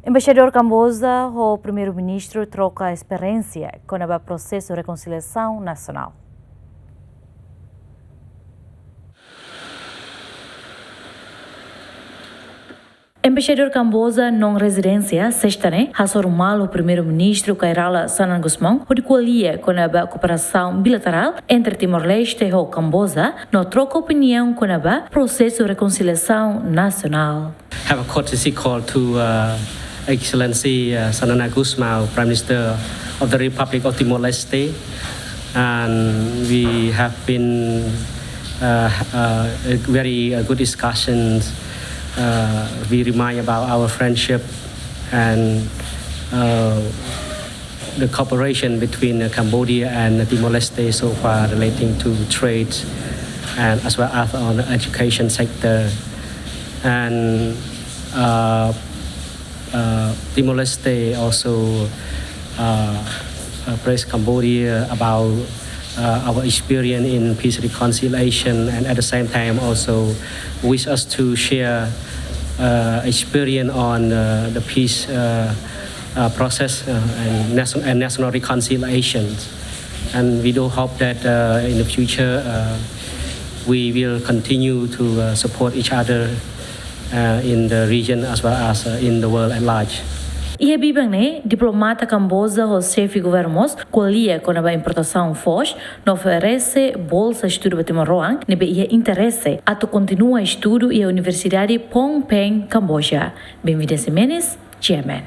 Embaixador Camboja, o Primeiru-Ministru troka a esperensia kona-ba prosesu rekonsiliasaun nasional. Embaixador Camboja non residência sexta-ne hasormal o primeiro-ministro Kairala Sanan Gusmão o de coalia com a cooperação bilateral entre Timor-Leste e Camboja no troca opinião com a processo de reconciliação nacional. Have a courtesy call to Excellency Sanana Gusmão, Prime Minister of the Republic of Timor-Leste, and we have been very good discussions. We remind about our friendship and the cooperation between Cambodia and Timor-Leste so far relating to trade and as well as on the education sector. And Timor-Leste also praised Cambodia about our experience in peace reconciliation, and at the same time also wish us to share experience on the peace process and national reconciliation. And we do hope that in the future we will continue to support each other in the region as well as in the world at large. E bibang ne diplomata Camboja o chefe governos colia com a importação FOS não oferece bolsa estudo para Timor-Roang nebe ia interesse a tu continua estudo e a Universidade Phnom Penh Camboja. Bem-vindos Jimenez, Chairman.